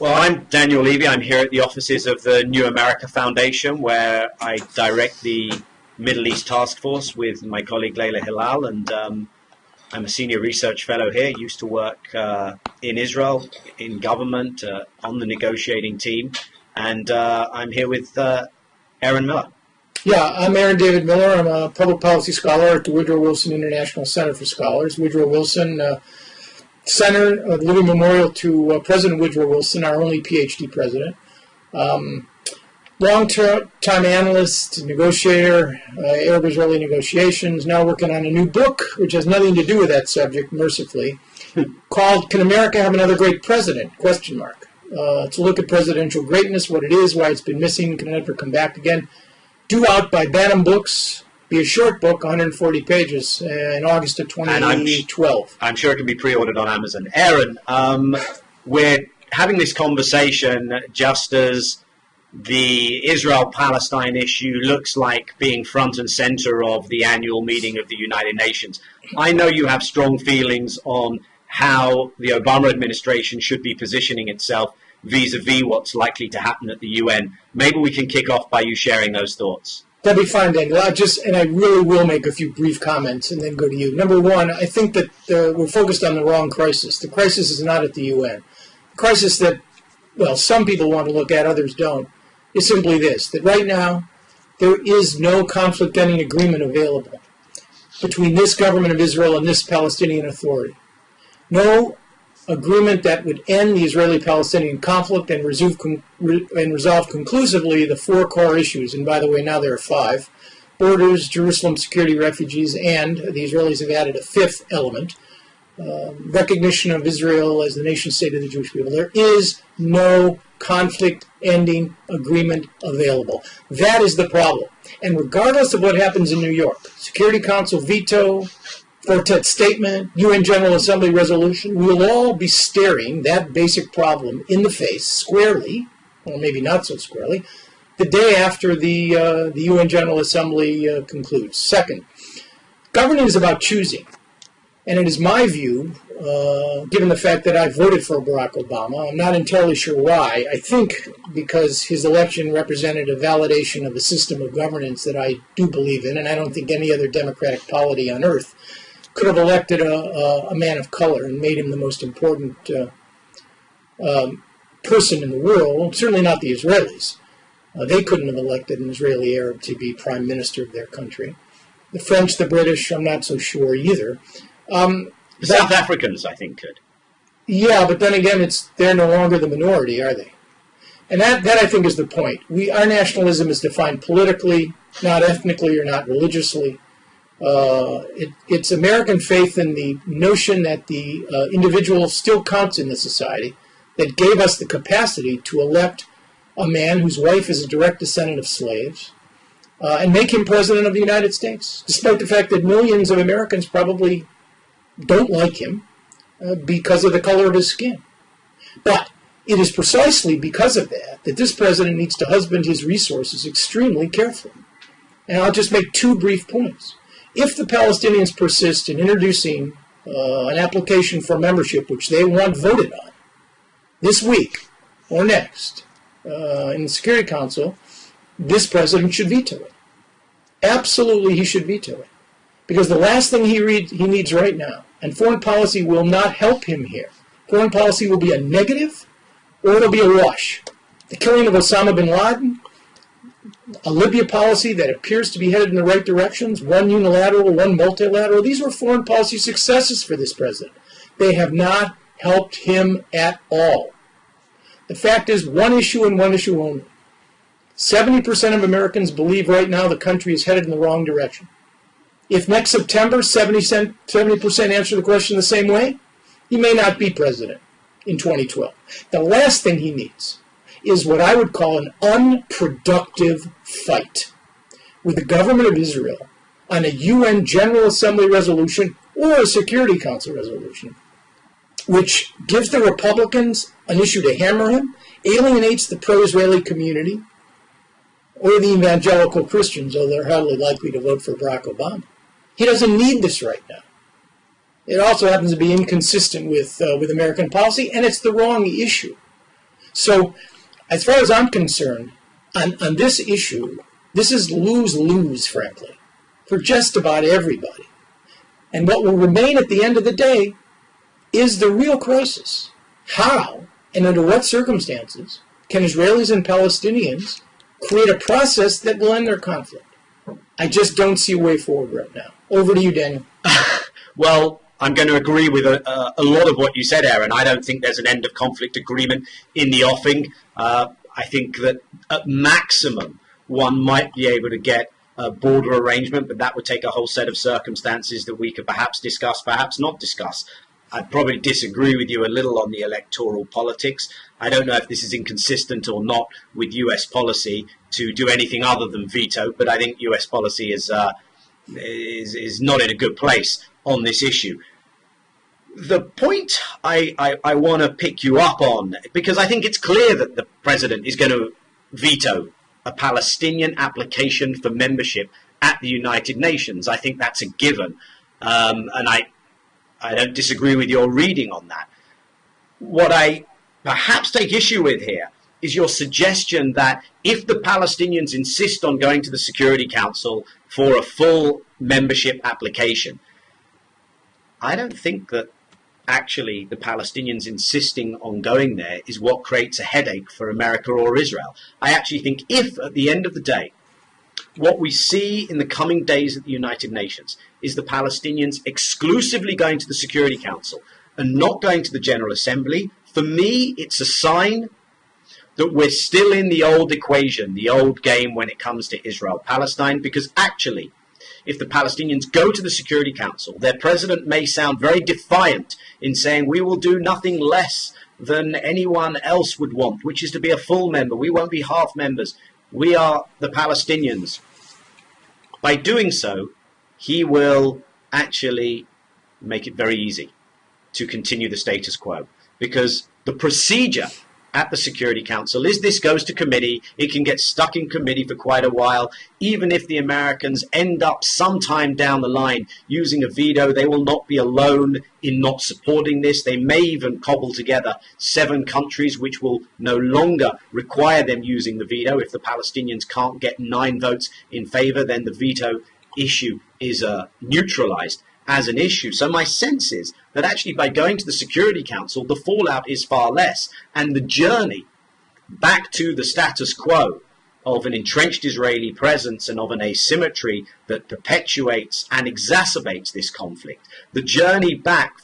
Well, I'm Daniel Levy. I'm here at the offices of the New America Foundation, where I direct the Middle East Task Force with my colleague Layla Hilal, and I'm a senior research fellow here. Used to work in Israel, in government, on the negotiating team, and I'm here with Aaron Miller. Yeah, I'm Aaron David Miller. I'm a public policy scholar at the Woodrow Wilson International Center for Scholars. Woodrow Wilson Center, the living memorial to President Woodrow Wilson, our only PhD president. Long-time analyst, negotiator, Arab-Israeli negotiations, now working on a new book, which has nothing to do with that subject, mercifully, called Can America Have Another Great President? To look at presidential greatness, what it is, why it's been missing, can it ever come back again. Due out by Bantam Books, be a short book, 140 pages, in August of 2012. I'm sure it can be pre-ordered on Amazon. Aaron, we're having this conversation just as the Israel-Palestine issue looks like being front and center of the annual meeting of the United Nations. I know you have strong feelings on how the Obama administration should be positioning itself vis-a-vis what's likely to happen at the UN. Maybe we can kick off by you sharing those thoughts. That'd be fine, Daniel. I really will make a few brief comments and then go to you. Number one, I think that we're focused on the wrong crisis. The crisis is not at the UN. The crisis that, well, some people want to look at, others don't, is simply this, that right now there is no conflict-ending agreement available between this government of Israel and this Palestinian Authority. No agreement that would end the Israeli-Palestinian conflict and resolve conclusively the four core issues. And by the way, now there are five: borders, Jerusalem, security, refugees, and the Israelis have added a fifth element, recognition of Israel as the nation state of the Jewish people. There is no conflict-ending agreement available. That is the problem. And regardless of what happens in New York, Security Council veto, Quartet statement, UN General Assembly resolution, we'll all be staring that basic problem in the face squarely, or maybe not so squarely, the day after the UN General Assembly concludes. Second, governing is about choosing. And it is my view, given the fact that I voted for Barack Obama, I'm not entirely sure why. I think because his election represented a validation of a system of governance that I do believe in, and I don't think any other democratic polity on earth could have elected a man of color and made him the most important person in the world, certainly not the Israelis. They couldn't have elected an Israeli Arab to be prime minister of their country. The French, the British, I'm not so sure either. The South Africans, I think, could. Yeah, but then again, they're no longer the minority, are they? And that I think is the point. Our nationalism is defined politically, not ethnically or not religiously. It's American faith in the notion that the individual still counts in the society that gave us the capacity to elect a man whose wife is a direct descendant of slaves and make him president of the United States, despite the fact that millions of Americans probably don't like him because of the color of his skin. But it is precisely because of that this president needs to husband his resources extremely carefully. And I'll just make two brief points. If the Palestinians persist in introducing an application for membership, which they want voted on this week or next in the Security Council, this president should veto it. Absolutely, he should veto it. Because the last thing he needs right now, and foreign policy will not help him here. Foreign policy will be a negative or it'll be a wash. The killing of Osama bin Laden, a Libya policy that appears to be headed in the right directions, one unilateral, one multilateral. These were foreign policy successes for this president. They have not helped him at all. The fact is, one issue and one issue only. 70% of Americans believe right now the country is headed in the wrong direction. If next September 70% answer the question the same way, he may not be president in 2012. The last thing he needs is what I would call an unproductive fight with the government of Israel on a UN General Assembly resolution or a Security Council resolution, which gives the Republicans an issue to hammer him, alienates the pro-Israeli community, or the evangelical Christians, though they're hardly likely to vote for Barack Obama. He doesn't need this right now. It also happens to be inconsistent with American policy, and it's the wrong issue. So, as far as I'm concerned, on this issue, this is lose-lose, frankly, for just about everybody. And what will remain at the end of the day is the real crisis. How and under what circumstances can Israelis and Palestinians create a process that will end their conflict? I just don't see a way forward right now. Over to you, Daniel. Well, I'm going to agree with a lot of what you said, Aaron. I don't think there's an end of conflict agreement in the offing. I think that at maximum one might be able to get a border arrangement, but that would take a whole set of circumstances that we could perhaps discuss, perhaps not discuss. I'd probably disagree with you a little on the electoral politics. I don't know if this is inconsistent or not with US policy to do anything other than veto, but I think US policy is not in a good place on this issue. The point I want to pick you up on, because I think it's clear that the president is going to veto a Palestinian application for membership at the United Nations. I think that's a given. And I don't disagree with your reading on that. What I perhaps take issue with here is your suggestion that if the Palestinians insist on going to the Security Council for a full membership application, I don't think that actually the Palestinians insisting on going there is what creates a headache for America or Israel. I actually think if, at the end of the day, what we see in the coming days at the United Nations is the Palestinians exclusively going to the Security Council and not going to the General Assembly, for me, it's a sign that we're still in the old equation, the old game when it comes to Israel-Palestine, because actually, if the Palestinians go to the Security Council, their president may sound very defiant in saying, we will do nothing less than anyone else would want, which is to be a full member. We won't be half members. We are the Palestinians. By doing so, he will actually make it very easy to continue the status quo, because the procedure at the Security Council is this goes to committee. It can get stuck in committee for quite a while. Even if the Americans end up sometime down the line using a veto, they will not be alone in not supporting this. They may even cobble together 7 countries which will no longer require them using the veto. If the Palestinians can't get 9 votes in favor, then the veto issue is neutralized as an issue. So my sense is that actually by going to the Security Council, the fallout is far less. And the journey back to the status quo of an entrenched Israeli presence and of an asymmetry that perpetuates and exacerbates this conflict, the journey back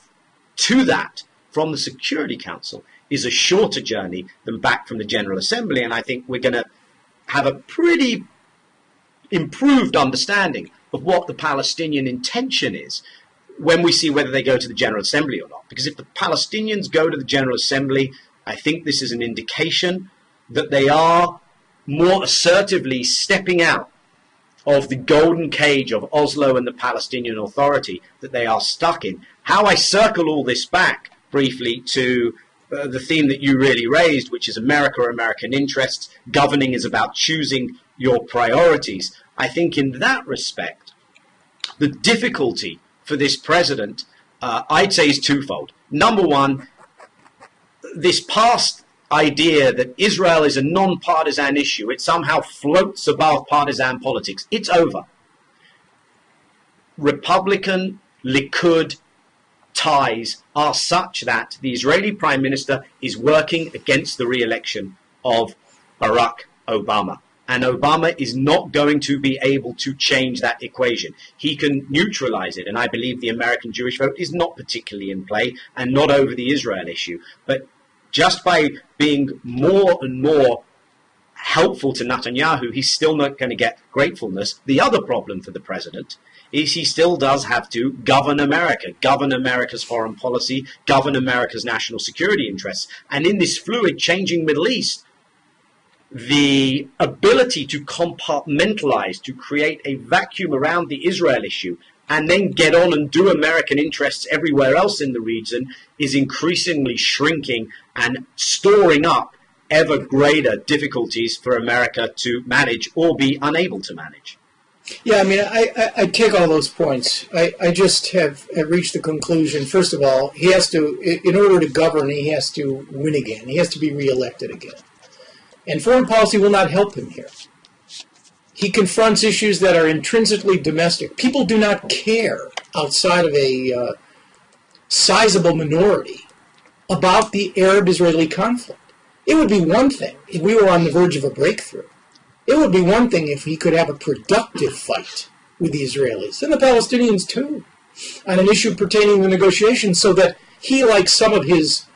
to that from the Security Council is a shorter journey than back from the General Assembly. And I think we're going to have a pretty improved understanding of what the Palestinian intention is when we see whether they go to the General Assembly or not. Because if the Palestinians go to the General Assembly, I think this is an indication that they are more assertively stepping out of the golden cage of Oslo and the Palestinian Authority that they are stuck in. How I circle all this back briefly to the theme that you really raised, which is America or American interests. Governing is about choosing your priorities. I think in that respect, the difficulty for this president, I'd say, is twofold. Number one, this past idea that Israel is a non-partisan issue, it somehow floats above partisan politics. It's over. Republican, Likud ties are such that the Israeli Prime Minister is working against the re-election of Barack Obama. And Obama is not going to be able to change that equation. He can neutralize it. And I believe the American Jewish vote is not particularly in play and not over the Israel issue. But just by being more and more helpful to Netanyahu, he's still not going to get gratefulness. The other problem for the president is he still does have to govern America, govern America's foreign policy, govern America's national security interests. And in this fluid, changing Middle East, the ability to compartmentalize, to create a vacuum around the Israel issue, and then get on and do American interests everywhere else in the region is increasingly shrinking and storing up ever greater difficulties for America to manage or be unable to manage. Yeah, I mean, I take all those points. I just have reached the conclusion, first of all, he has to, in order to govern, he has to win again. He has to be reelected again. And foreign policy will not help him here. He confronts issues that are intrinsically domestic. People do not care outside of a sizable minority about the Arab-Israeli conflict. It would be one thing if we were on the verge of a breakthrough. It would be one thing if he could have a productive fight with the Israelis, and the Palestinians too, on an issue pertaining to negotiations, so that he, like some of his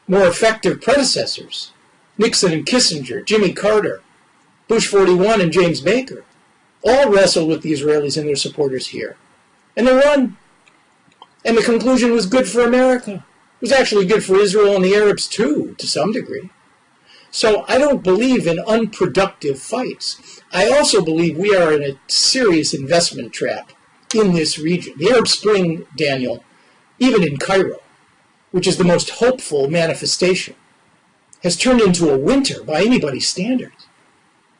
more effective predecessors, Nixon and Kissinger, Jimmy Carter, Bush 41 and James Baker, all wrestled with the Israelis and their supporters here. And they won. And the conclusion was good for America. It was actually good for Israel and the Arabs too, to some degree. So I don't believe in unproductive fights. I also believe we are in a serious investment trap in this region. The Arab Spring, Daniel, even in Cairo, which is the most hopeful manifestation, has turned into a winter by anybody's standards.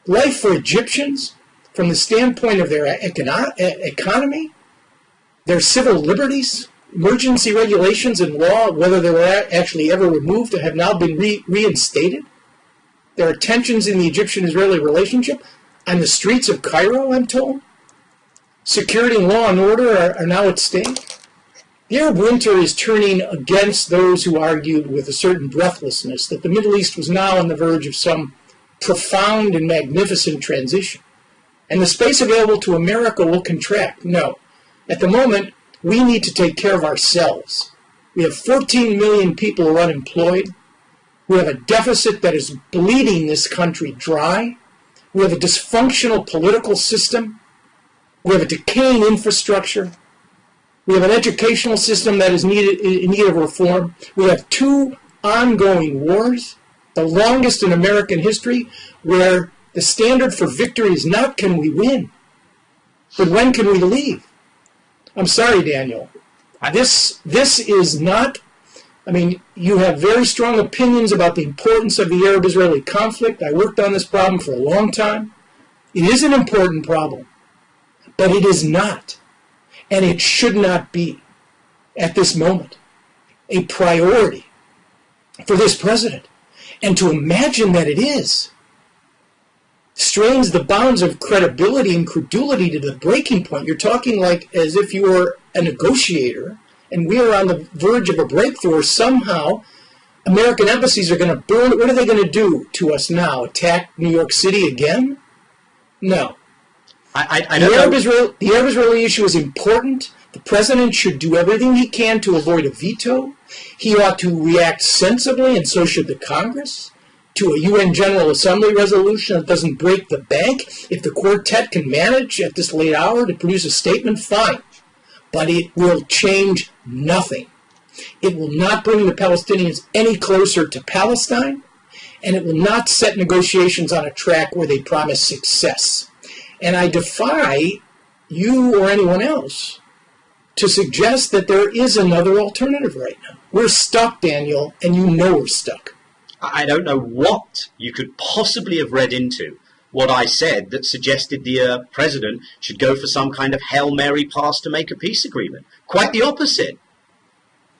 Life for Egyptians, from the standpoint of their economy, their civil liberties, emergency regulations and law, whether they were actually ever removed, have now been reinstated. There are tensions in the Egyptian-Israeli relationship. On the streets of Cairo, I'm told, security and law and order are now at stake. The Arab winter is turning against those who argued with a certain breathlessness that the Middle East was now on the verge of some profound and magnificent transition, and the space available to America will contract. No. At the moment, we need to take care of ourselves. We have 14 million people who are unemployed. We have a deficit that is bleeding this country dry. We have a dysfunctional political system. We have a decaying infrastructure. We have an educational system that is in need of reform. We have 2 ongoing wars, the longest in American history, where the standard for victory is not can we win, but when can we leave? I'm sorry, Daniel. This is not, I mean, you have very strong opinions about the importance of the Arab-Israeli conflict. I worked on this problem for a long time. It is an important problem, but it is not, and it should not be, at this moment, a priority for this president. And to imagine that it is strains the bounds of credibility and credulity to the breaking point. You're talking like as if you were a negotiator and we are on the verge of a breakthrough, or somehow American embassies are going to burn. What are they going to do to us now? Attack New York City again? No. The Arab-Israeli issue is important. The president should do everything he can to avoid a veto. He ought to react sensibly, and so should the Congress, to a UN General Assembly resolution that doesn't break the bank. If the quartet can manage at this late hour to produce a statement, fine. But it will change nothing. It will not bring the Palestinians any closer to Palestine, and it will not set negotiations on a track where they promise success. And I defy you or anyone else to suggest that there is another alternative right now. We're stuck, Daniel, and you know we're stuck. I don't know what you could possibly have read into what I said that suggested the president should go for some kind of Hail Mary pass to make a peace agreement. Quite the opposite.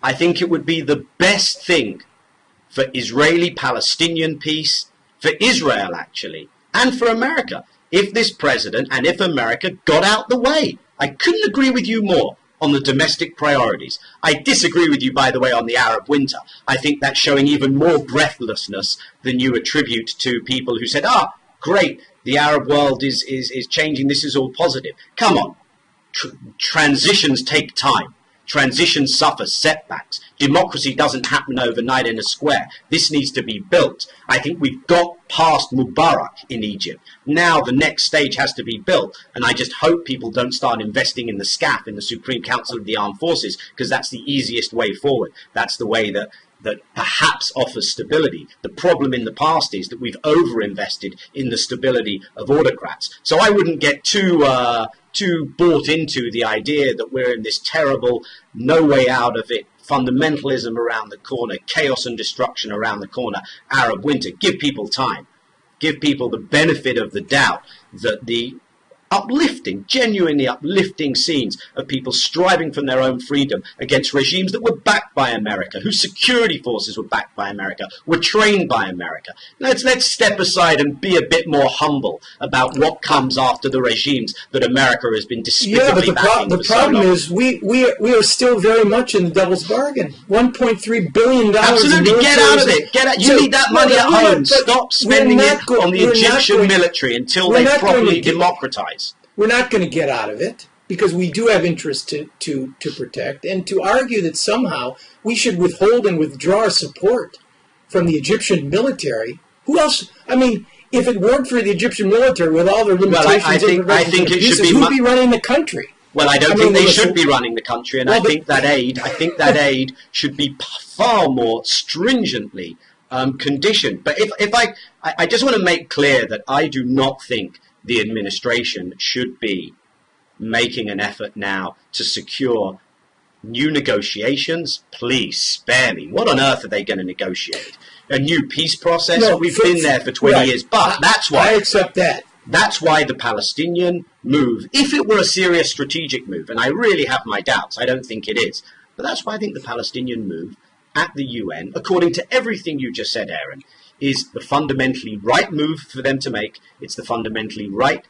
I think it would be the best thing for Israeli-Palestinian peace, for Israel actually, and for America, if this president and if America got out the way. I couldn't agree with you more on the domestic priorities. I disagree with you, by the way, on the Arab winter. I think that's showing even more breathlessness than you attribute to people who said, great, the Arab world is changing, this is all positive. Come on. Transitions take time. Transitions suffer setbacks. Democracy doesn't happen overnight in a square. This needs to be built. I think we've got past Mubarak in Egypt. Now the next stage has to be built. And I just hope people don't start investing in the SCAF, in the Supreme Council of the Armed Forces, because that's the easiest way forward. That's the way that perhaps offers stability. The problem in the past is that we've overinvested in the stability of autocrats. So I wouldn't get too bought into the idea that we're in this terrible, no way out of it, fundamentalism around the corner, chaos and destruction around the corner, Arab winter. Give people time. Give people the benefit of the doubt that the uplifting, genuinely uplifting scenes of people striving for their own freedom against regimes that were backed by America, whose security forces were backed by America, were trained by America. Let's step aside and be a bit more humble about what comes after the regimes that America has been despicably backing. The problem is we are still very much in the devil's bargain. $1.3 billion. Absolutely, get out of it. Get out. You need that money at home. Stop spending it on the Egyptian military until they properly democratize. We're not going to get out of it because we do have interest to protect, and to argue that somehow we should withhold and withdraw support from the Egyptian military. Who else? I mean, if it weren't for the Egyptian military with all their limitations, I think it should be. Who'd be running the country? Well, I don't think they should be running the country, and I think that aid should be far more stringently conditioned. But if I just want to make clear that I do not think the administration should be making an effort now to secure new negotiations. Please spare me. What on earth are they going to negotiate? A new peace process? No, we've been there for 20 years. But that's why I accept that. That's why the Palestinian move, if it were a serious strategic move, and I really have my doubts, I don't think it is, but that's why I think the Palestinian move at the UN, according to everything you just said, Aaron, is the fundamentally right move for them to make. It's the fundamentally right,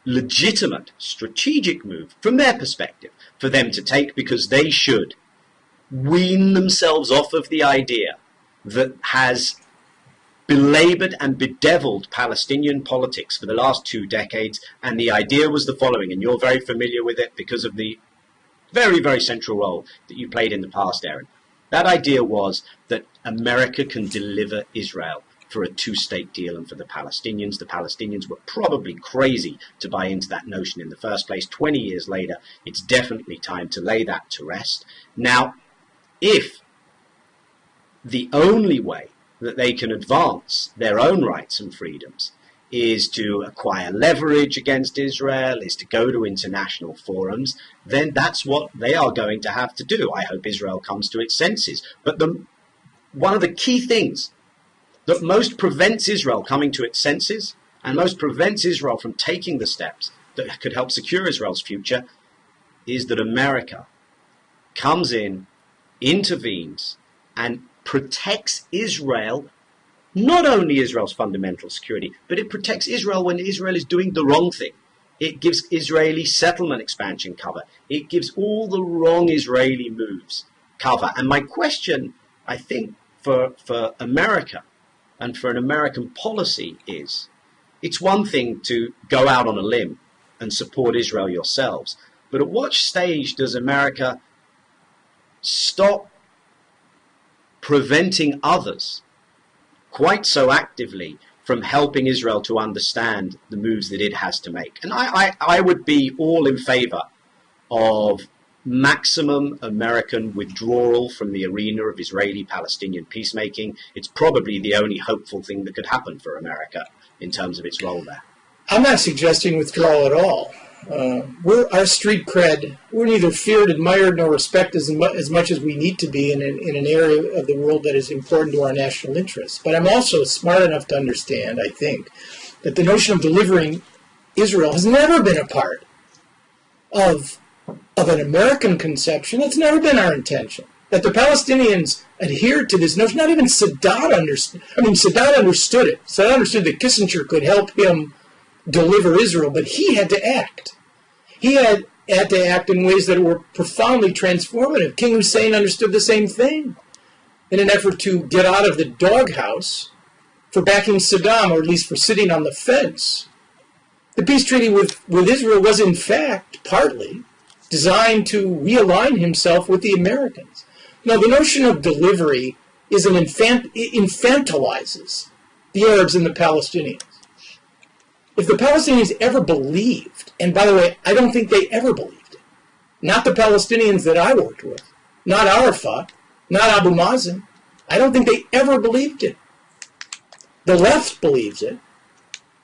legitimate, strategic move from their perspective for them to take, because they should wean themselves off of the idea that has belabored and bedeviled Palestinian politics for the last 2 decades. And the idea was the following, and you're very familiar with it because of the very, very central role that you played in the past, Aaron. That idea was that America can deliver Israel for a 2-state deal, and for the Palestinians were probably crazy to buy into that notion in the first place. 20 years later, it's definitely time to lay that to rest. Now, if the only way that they can advance their own rights and freedoms is to acquire leverage against Israel, is to go to international forums, then that's what they are going to have to do. I hope Israel comes to its senses. But one of the key things that most prevents Israel coming to its senses and most prevents Israel from taking the steps that could help secure Israel's future is that America comes in, intervenes, and protects Israel. Not only Israel's fundamental security, but it protects Israel when Israel is doing the wrong thing. It gives Israeli settlement expansion cover. It gives all the wrong Israeli moves cover. And my question, I think, for America and for an American policy is, it's one thing to go out on a limb and support Israel yourselves, but at what stage does America stop preventing others quite so actively from helping Israel to understand the moves that it has to make? And I would be all in favor of maximum American withdrawal from the arena of Israeli-Palestinian peacemaking. It's probably the only hopeful thing that could happen for America in terms of its role there. I'm not suggesting withdrawal at all. Our street cred, we're neither feared, admired, nor respected as much as we need to be in an area of the world that is important to our national interests. But I'm also smart enough to understand, I think, that the notion of delivering Israel has never been a part of an American conception. It's never been our intention. That the Palestinians adhered to this notion, not even Sadat understood. I mean, Sadat understood it. Sadat understood that Kissinger could help him deliver Israel, but he had to act. He had to act in ways that were profoundly transformative. King Hussein understood the same thing in an effort to get out of the doghouse for backing Saddam, or at least for sitting on the fence. The peace treaty with Israel was, in fact, partly designed to realign himself with the Americans. Now, the notion of delivery is infantilizes the Arabs and the Palestinians. If the Palestinians ever believed, and by the way, I don't think they ever believed it, not the Palestinians that I worked with, not Arafat, not Abu Mazen, I don't think they ever believed it. The left believes it,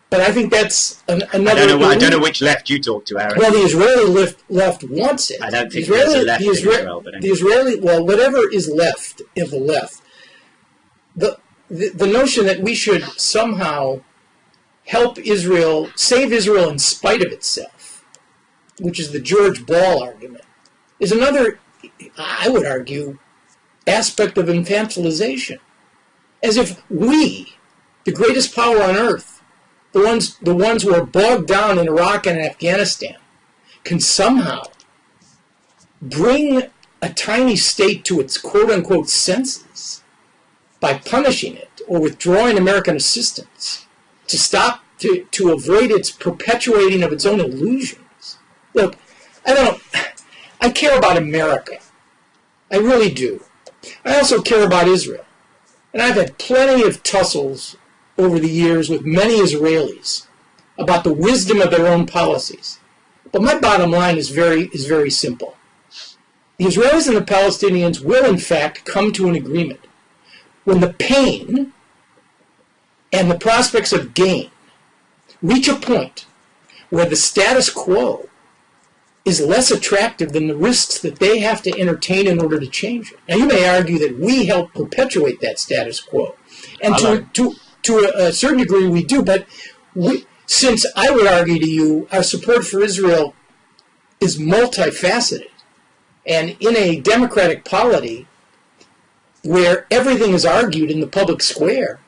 but I think that's another... I don't know which left you talk to, Aaron. Well, the Israeli left wants it. I don't think there's a left in Israel. But anyway. The Israeli, well, whatever is left of the left, the notion that we should somehow help Israel, save Israel in spite of itself, which is the George Ball argument, is another, I would argue, aspect of infantilization. As if we, the greatest power on earth, the ones who are bogged down in Iraq and Afghanistan, can somehow bring a tiny state to its quote-unquote senses by punishing it or withdrawing American assistance to avoid its perpetuating of its own illusions. Look, I care about America. I really do. I also care about Israel. And I've had plenty of tussles over the years with many Israelis about the wisdom of their own policies. But my bottom line is very simple. The Israelis and the Palestinians will, in fact, come to an agreement when the pain and the prospects of gain reach a point where the status quo is less attractive than the risks that they have to entertain in order to change it. Now, you may argue that we help perpetuate that status quo. And to a certain degree we do, but since I would argue to you our support for Israel is multifaceted, and in a democratic polity where everything is argued in the public square,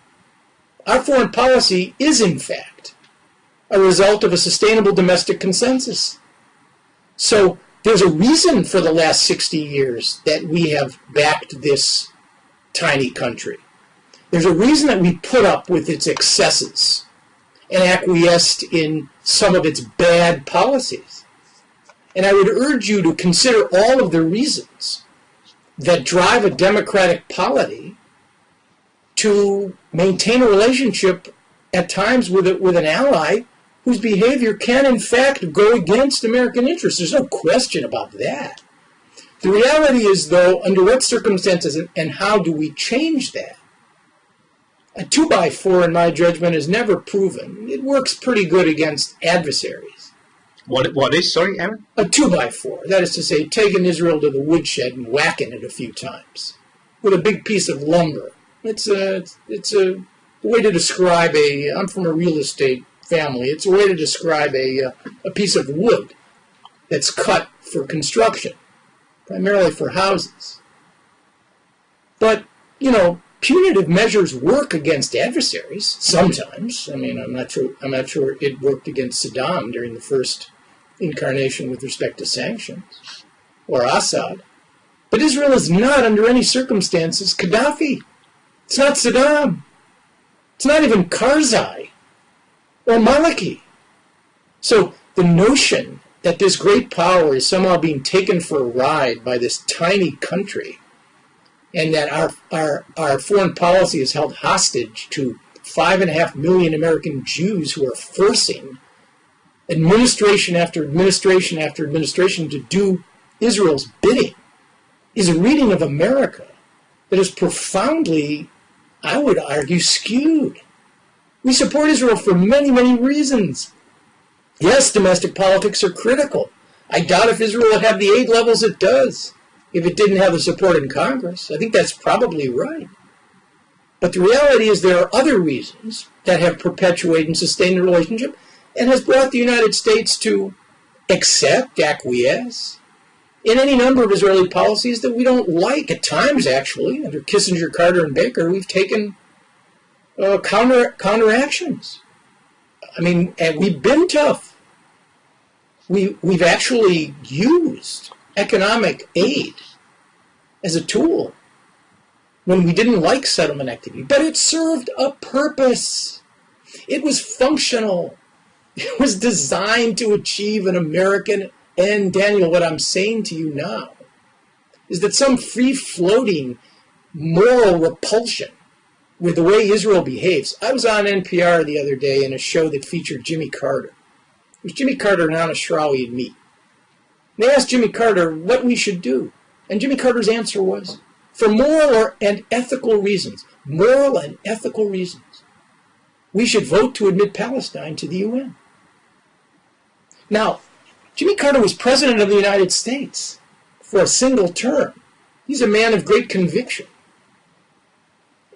our foreign policy is, in fact, a result of a sustainable domestic consensus. So there's a reason for the last 60 years that we have backed this tiny country. There's a reason that we put up with its excesses and acquiesced in some of its bad policies. And I would urge you to consider all of the reasons that drive a democratic polity to maintain a relationship at times with an ally whose behavior can, in fact, go against American interests. There's no question about that. The reality is, though, under what circumstances and how do we change that? A 2x4, in my judgment, is never proven. It works pretty good against adversaries. What is, sorry, Aaron? A 2x4, that is to say, taking Israel to the woodshed and whacking it a few times with a big piece of lumber. It's a way to describe I'm from a real estate family. It's a way to describe a piece of wood that's cut for construction, primarily for houses. But, punitive measures work against adversaries sometimes. I mean, I'm not sure it worked against Saddam during the first incarnation with respect to sanctions, or Assad. But Israel is not, under any circumstances, Gaddafi. It's not Saddam. It's not even Karzai or Maliki. So the notion that this great power is somehow being taken for a ride by this tiny country, and that our foreign policy is held hostage to 5.5 million American Jews who are forcing administration after administration after administration to do Israel's bidding, is a reading of America that is profoundly, I would argue, skewed. We support Israel for many, many reasons. Yes, domestic politics are critical. I doubt if Israel would have the aid levels it does if it didn't have the support in Congress. I think that's probably right. But the reality is there are other reasons that have perpetuated and sustained the relationship and has brought the United States to accept, acquiesce, in any number of Israeli policies that we don't like. At times, actually, under Kissinger, Carter, and Baker, we've taken counteractions. I mean, and we've been tough. We've actually used economic aid as a tool when we didn't like settlement activity. But it served a purpose. It was functional. It was designed to achieve an American end. Daniel, what I'm saying to you now is that some free-floating moral repulsion with the way Israel behaves. I was on NPR the other day in a show that featured Jimmy Carter. It was Jimmy Carter and Anna Shrawi and me. They asked Jimmy Carter what we should do. And Jimmy Carter's answer was, for moral and ethical reasons, we should vote to admit Palestine to the UN. Now, Jimmy Carter was president of the United States for a single term. He's a man of great conviction.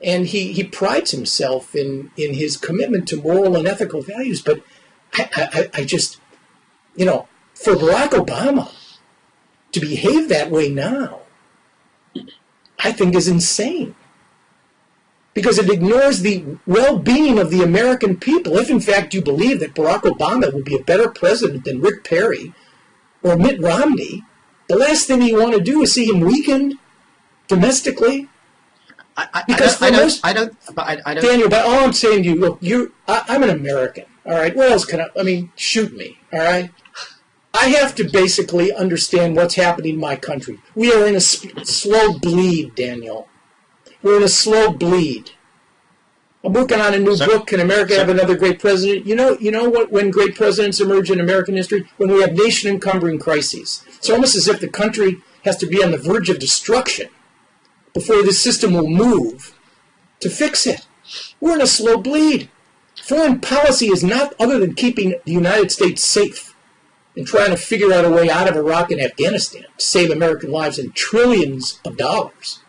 And he prides himself in his commitment to moral and ethical values. But I just, for Barack Obama to behave that way now, I think is insane. Because it ignores the well-being of the American people. If, in fact, you believe that Barack Obama would be a better president than Rick Perry or Mitt Romney, the last thing you want to do is see him weakened domestically. I don't. Daniel, but all I'm saying to you, look, I'm an American, all right? What else can shoot me, all right? I have to basically understand what's happening in my country. We are in a slow bleed, Daniel. We're in a slow bleed. I'm working on a new book. Can America have another great president? You know what? When great presidents emerge in American history, when we have nation-encumbering crises. It's almost as if the country has to be on the verge of destruction before the system will move to fix it. We're in a slow bleed. Foreign policy is not other than keeping the United States safe and trying to figure out a way out of Iraq and Afghanistan to save American lives and trillions of dollars.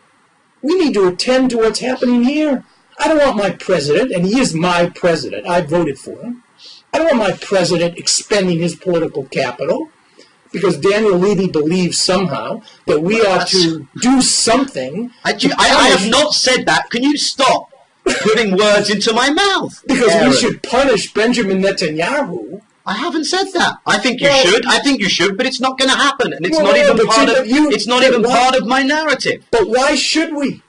We need to attend to what's happening here. I don't want my president, and he is my president, I voted for him. I don't want my president expending his political capital because Daniel Levy believes somehow that we ought to do something. I have not said that. Can you stop putting words into my mouth? Because Aaron, we should punish Benjamin Netanyahu. I haven't said that. I think you should. I think you should, but it's not going to happen, and it's not even part of. It's not even part of my narrative. But why should we?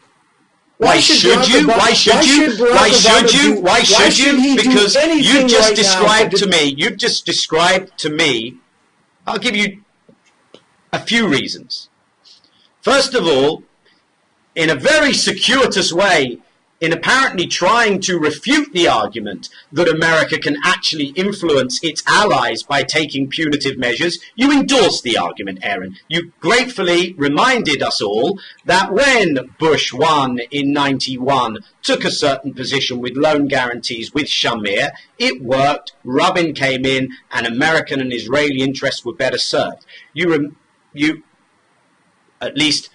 Why should you? Why should you? Why should you? Why should you? Because you've just described to me. You've just described to me. I'll give you a few reasons. First of all, in a very circuitous way, in apparently trying to refute the argument that America can actually influence its allies by taking punitive measures, you endorsed the argument, Aaron. You gratefully reminded us all that when Bush won in 91, took a certain position with loan guarantees with Shamir, it worked, Rabin came in, and American and Israeli interests were better served. You at least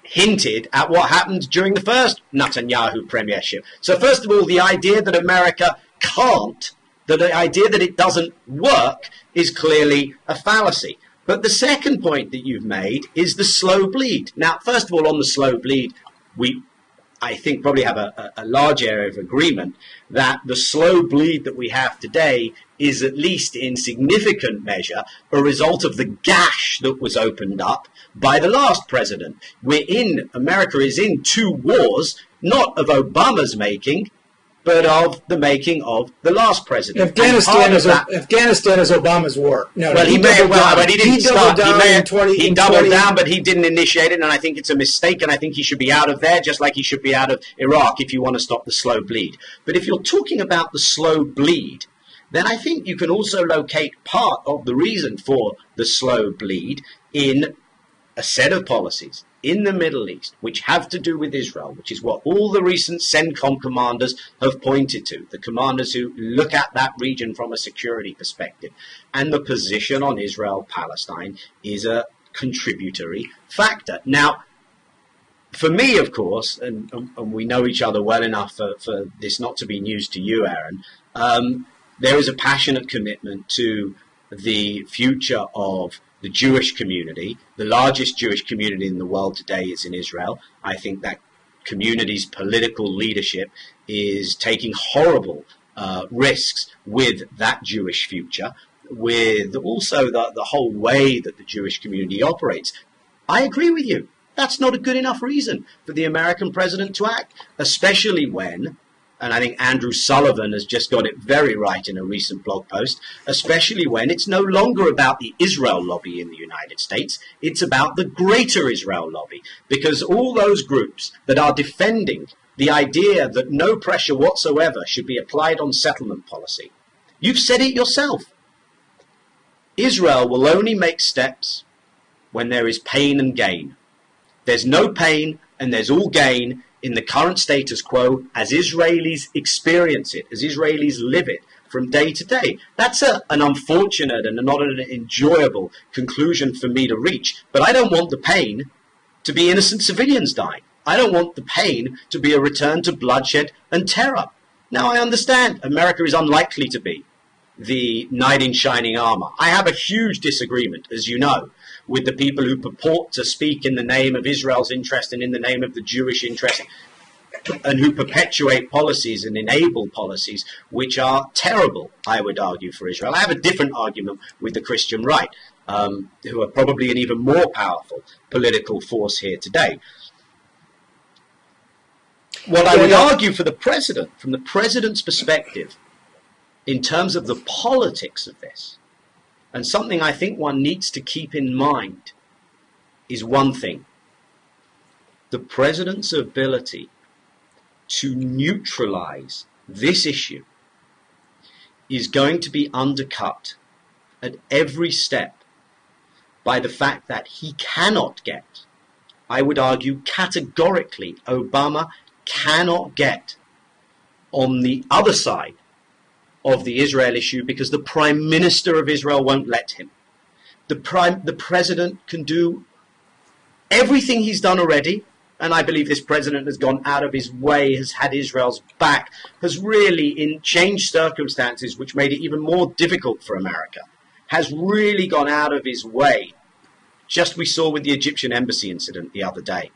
hinted at what happened during the first Netanyahu premiership. So first of all, the idea that America can't, the idea that it doesn't work is clearly a fallacy. But the second point that you've made is the slow bleed. Now, first of all, on the slow bleed, I think probably have a large area of agreement that the slow bleed that we have today is at least in significant measure a result of the gash that was opened up by the last president. America is in two wars, not of Obama's making, but of the making of the last president. Afghanistan is Obama's war. No, well, he didn't start. He doubled down, but he didn't initiate it, and I think it's a mistake, and I think he should be out of there, just like he should be out of Iraq if you want to stop the slow bleed. But if you're talking about the slow bleed, then I think you can also locate part of the reason for the slow bleed in a set of policies in the Middle East, which have to do with Israel, which is what all the recent CENTCOM commanders have pointed to, the commanders who look at that region from a security perspective. And the position on Israel-Palestine is a contributory factor. Now, for me, of course, and we know each other well enough for this not to be news to you, Aaron, there is a passionate commitment to the future of the Jewish community. The largest Jewish community in the world today is in Israel. I think that community's political leadership is taking horrible risks with that Jewish future, with also the whole way that the Jewish community operates. I agree with you. That's not a good enough reason for the American president to act, especially when, and I think Andrew Sullivan has just got it very right in a recent blog post, especially when it's no longer about the Israel lobby in the United States, it's about the greater Israel lobby, because all those groups that are defending the idea that no pressure whatsoever should be applied on settlement policy, you've said it yourself. Israel will only make steps when there is pain and gain. There's no pain and there's all gain in the current status quo as Israelis experience it, as Israelis live it from day to day. That's an unfortunate and not an enjoyable conclusion for me to reach. But I don't want the pain to be innocent civilians dying. I don't want the pain to be a return to bloodshed and terror. Now, I understand America is unlikely to be the knight in shining armor. I have a huge disagreement, as you know, with the people who purport to speak in the name of Israel's interest and in the name of the Jewish interest, and who perpetuate policies and enable policies which are terrible, I would argue, for Israel. I have a different argument with the Christian right, who are probably an even more powerful political force here today. What I would argue for the president, from the president's perspective, in terms of the politics of this, and something I think one needs to keep in mind, is one thing: the president's ability to neutralize this issue is going to be undercut at every step by the fact that he cannot get, I would argue categorically, Obama cannot get on the other side of the Israel issue because the Prime Minister of Israel won't let him. The president can do everything he's done already, and I believe this president has gone out of his way, has had Israel's back, has really, in changed circumstances which made it even more difficult for America, has really gone out of his way, just we saw with the Egyptian embassy incident the other day,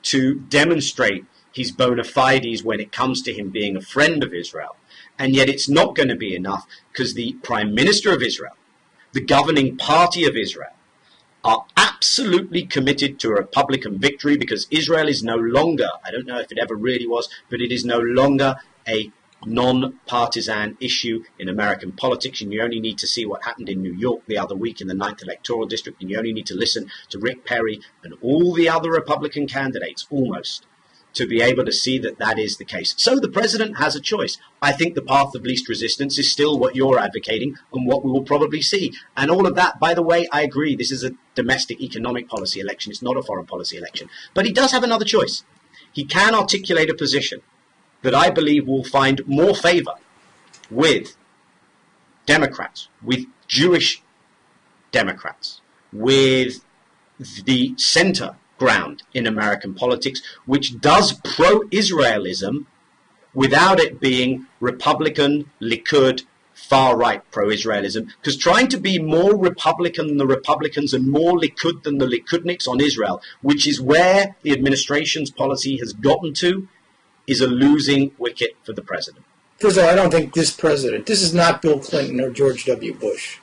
to demonstrate his bona fides when it comes to him being a friend of Israel. And yet it's not going to be enough because the Prime Minister of Israel, the governing party of Israel, are absolutely committed to a Republican victory because Israel is no longer, I don't know if it ever really was, but it is no longer a non-partisan issue in American politics. And you only need to see what happened in New York the other week in the 9th electoral district, and you only need to listen to Rick Perry and all the other Republican candidates almost to be able to see that that is the case. So the president has a choice. I think the path of least resistance is still what you're advocating and what we will probably see. And all of that, by the way, I agree. This is a domestic economic policy election. It's not a foreign policy election. But he does have another choice. He can articulate a position that I believe will find more favor with Democrats, with Jewish Democrats, with the center ground in American politics, which does pro-Israelism without it being Republican, Likud, far-right pro-Israelism. Because trying to be more Republican than the Republicans and more Likud than the Likudniks on Israel, which is where the administration's policy has gotten to, is a losing wicket for the president. First of all, I don't think this president, this is not Bill Clinton or George W. Bush.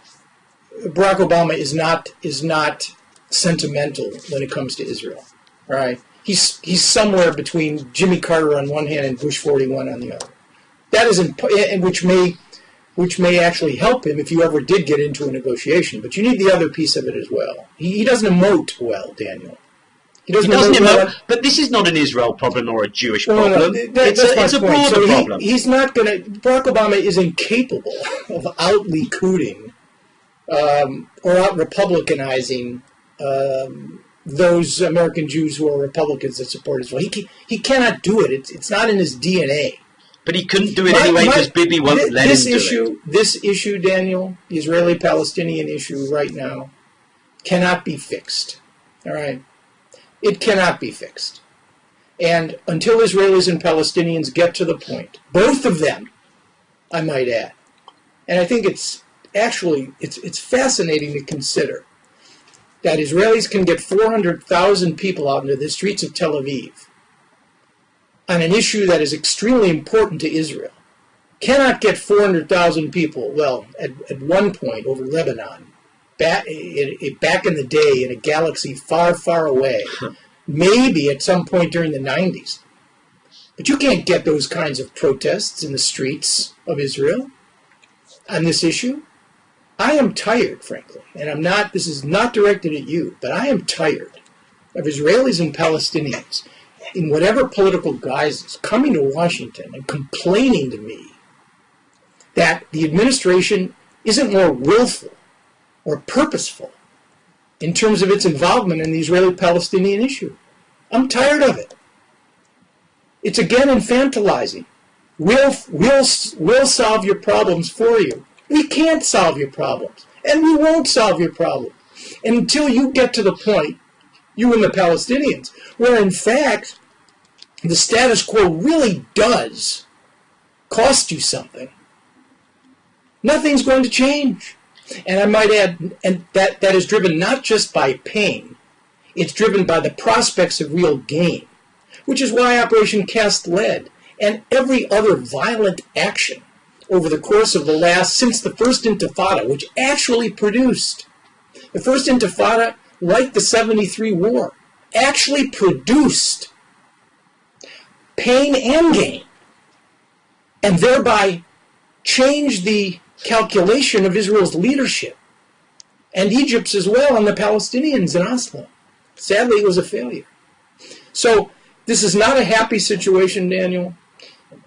Barack Obama is not sentimental when it comes to Israel, right? He's somewhere between Jimmy Carter on one hand and Bush 41 on the other. That is, which may actually help him if you ever did get into a negotiation. But you need the other piece of it as well. He doesn't emote well, Daniel. He doesn't emote well. But this is not an Israel problem or a Jewish problem. It's a broader problem. He's not going to. Barack Obama is incapable of out-Likuding or out-Republicanizing those American Jews who are Republicans that support Israel. He cannot do it. It's not in his DNA. But he couldn't do it anyway because Bibi won't let him do it. This issue, Daniel, the Israeli-Palestinian issue right now, cannot be fixed. All right? It cannot be fixed. And until Israelis and Palestinians get to the point, both of them, I might add, and I think it's fascinating to consider that Israelis can get 400,000 people out into the streets of Tel Aviv on an issue that is extremely important to Israel. Cannot get 400,000 people, well, at one point over Lebanon, back in the day in a galaxy far, far away, maybe at some point during the 90s. But you can't get those kinds of protests in the streets of Israel on this issue. I am tired, frankly, and this is not directed at you, but I am tired of Israelis and Palestinians in whatever political guises coming to Washington and complaining to me that the administration isn't more willful or purposeful in terms of its involvement in the Israeli-Palestinian issue. I'm tired of it. It's again infantilizing. We'll solve your problems for you. We can't solve your problems, and we won't solve your problems until you get to the point, you and the Palestinians, where in fact the status quo really does cost you something, nothing's going to change. And I might add, and that is driven not just by pain, it's driven by the prospects of real gain, which is why Operation Cast Lead and every other violent action over the course of since the first Intifada, which actually produced, the first Intifada, like the 73 war, actually produced pain and gain, and thereby changed the calculation of Israel's leadership, and Egypt's as well, and the Palestinians in Oslo. Sadly, it was a failure. So this is not a happy situation, Daniel.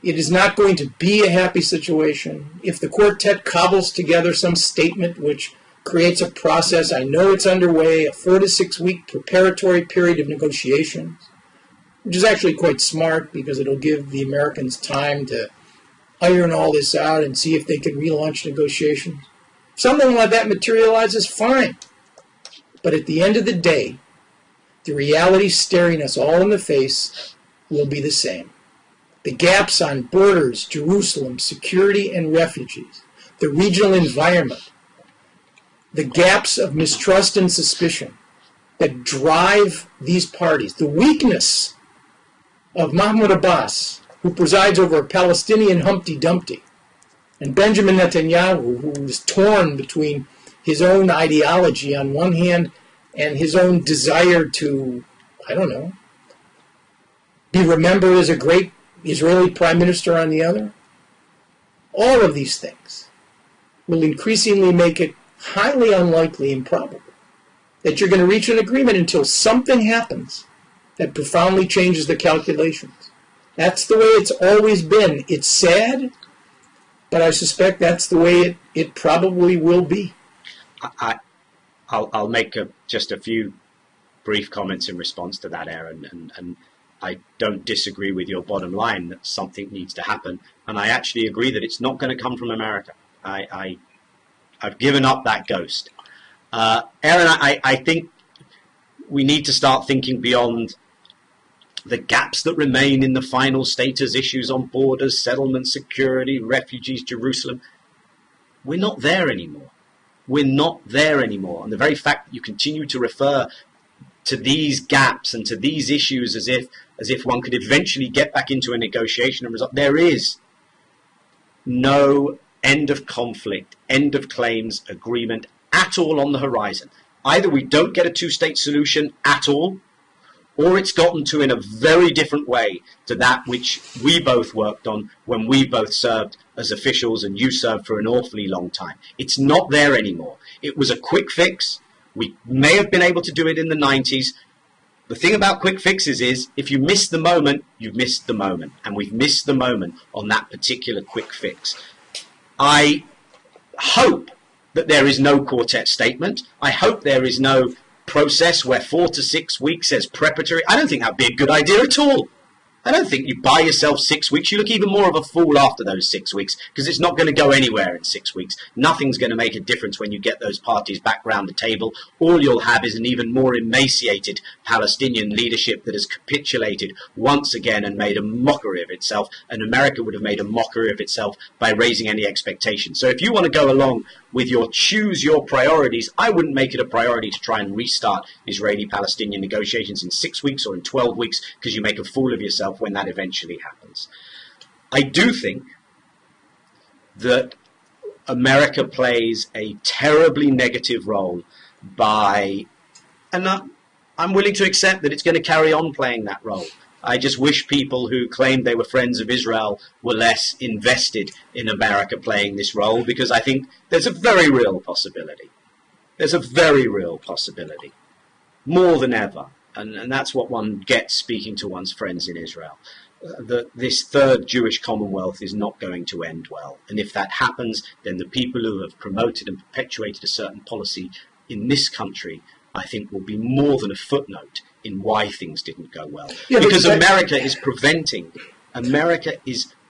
It is not going to be a happy situation. If the quartet cobbles together some statement which creates a process, I know it's underway, a 4 to 6 week preparatory period of negotiations, which is actually quite smart because it'll give the Americans time to iron all this out and see if they can relaunch negotiations. If something like that materializes, fine. But at the end of the day, the reality staring us all in the face will be the same. The gaps on borders, Jerusalem, security and refugees, the regional environment, the gaps of mistrust and suspicion that drive these parties, the weakness of Mahmoud Abbas, who presides over a Palestinian Humpty Dumpty, and Benjamin Netanyahu, who is torn between his own ideology on one hand and his own desire to, be remembered as a great Israeli prime minister on the other. All of these things will increasingly make it highly unlikely and probable that you're going to reach an agreement until something happens that profoundly changes the calculations. That's the way it's always been. It's sad, but I suspect that's the way it probably will be. I'll make just a few brief comments in response to that, Aaron, and I don't disagree with your bottom line that something needs to happen, and I actually agree that it's not going to come from America. I've given up that ghost. Aaron, I think we need to start thinking beyond the gaps that remain in the final status issues on borders, settlement, security, refugees, Jerusalem. We're not there anymore. We're not there anymore. And the very fact that you continue to refer to these gaps and to these issues as if one could eventually get back into a negotiation and result, there is no end of conflict, end of claims agreement at all on the horizon. Either we don't get a two-state solution at all, or it's gotten to in a very different way to that which we both worked on when we both served as officials and you served for an awfully long time. It's not there anymore. It was a quick fix. We may have been able to do it in the 90s. The thing about quick fixes is if you miss the moment, you've missed the moment. And we've missed the moment on that particular quick fix. I hope that there is no quartet statement. I hope there is no process where 4 to 6 weeks as preparatory. I don't think that would be a good idea at all. I don't think you buy yourself 6 weeks. You look even more of a fool after those 6 weeks because it's not going to go anywhere in 6 weeks. Nothing's going to make a difference when you get those parties back round the table. All you'll have is an even more emaciated Palestinian leadership that has capitulated once again and made a mockery of itself. And America would have made a mockery of itself by raising any expectations. So if you want to go along with your choose your priorities, I wouldn't make it a priority to try and restart Israeli-Palestinian negotiations in 6 weeks or in 12 weeks because you make a fool of yourself when that eventually happens. I do think that America plays a terribly negative role by, and I'm willing to accept that it's going to carry on playing that role. I just wish people who claimed they were friends of Israel were less invested in America playing this role, because I think there's a very real possibility. There's a very real possibility, more than ever. And that's what one gets speaking to one's friends in Israel. This third Jewish Commonwealth is not going to end well. And if that happens, then the people who have promoted and perpetuated a certain policy in this country, I think, will be more than a footnote in why things didn't go well. Yeah, because America is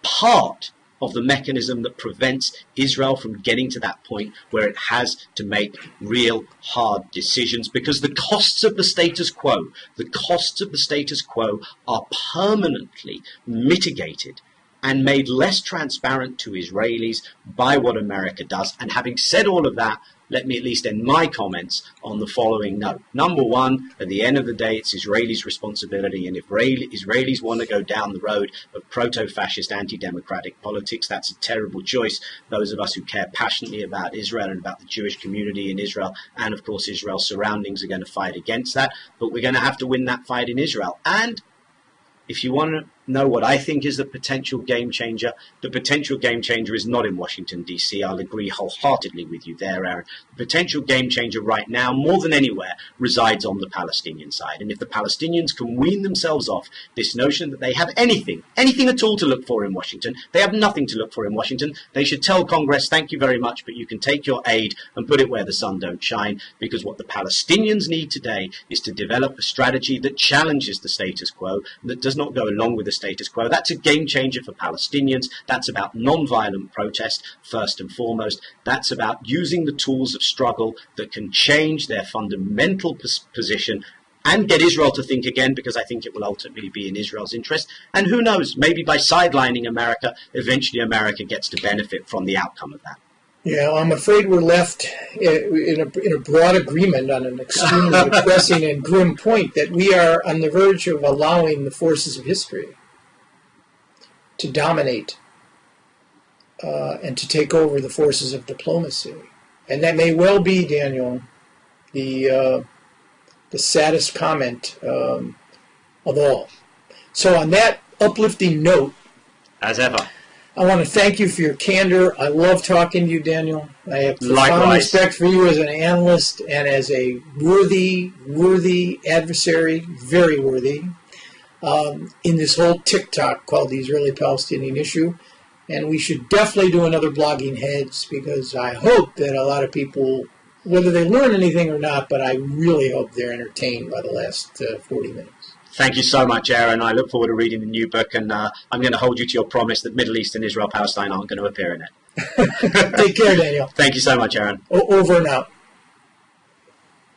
part of the mechanism that prevents Israel from getting to that point where it has to make real hard decisions, because the costs of the status quo, are permanently mitigated and made less transparent to Israelis by what America does. And having said all of that, let me at least end my comments on the following note. Number one, at the end of the day, it's Israelis' responsibility. And if Israelis want to go down the road of proto-fascist, anti-democratic politics, that's a terrible choice. Those of us who care passionately about Israel and about the Jewish community in Israel, and of course Israel's surroundings, are going to fight against that. But we're going to have to win that fight in Israel. And if you want to know what I think is the potential game changer is not in Washington, D.C. I'll agree wholeheartedly with you there, Aaron. The potential game changer right now, more than anywhere, resides on the Palestinian side. And if the Palestinians can wean themselves off this notion that they have anything at all to look for in Washington, they have nothing to look for in Washington, they should tell Congress, thank you very much, but you can take your aid and put it where the sun don't shine, because what the Palestinians need today is to develop a strategy that challenges the status quo, that does not go along with the status quo. That's a game changer for Palestinians. That's about non-violent protest, first and foremost. That's about using the tools of struggle that can change their fundamental position and get Israel to think again, because I think it will ultimately be in Israel's interest. And who knows, maybe by sidelining America, eventually America gets to benefit from the outcome of that. Yeah, I'm afraid we're left in a broad agreement on an extremely depressing and grim point, that we are on the verge of allowing the forces of history to dominate and to take over the forces of diplomacy. And that may well be, Daniel, the saddest comment of all. So on that uplifting note, as ever, I want to thank you for your candor. I love talking to you, Daniel. I have profound Likewise. respect for you as an analyst and as a worthy adversary, very worthy, in this whole TikTok called the Israeli-Palestinian issue. And we should definitely do another Blogging Heads, because I hope that a lot of people, whether they learn anything or not, but I really hope they're entertained by the last 40 minutes. Thank you so much, Aaron. I look forward to reading the new book, and I'm going to hold you to your promise that Middle East and Israel-Palestine aren't going to appear in it. Take care, Daniel. Thank you so much, Aaron. Over and out.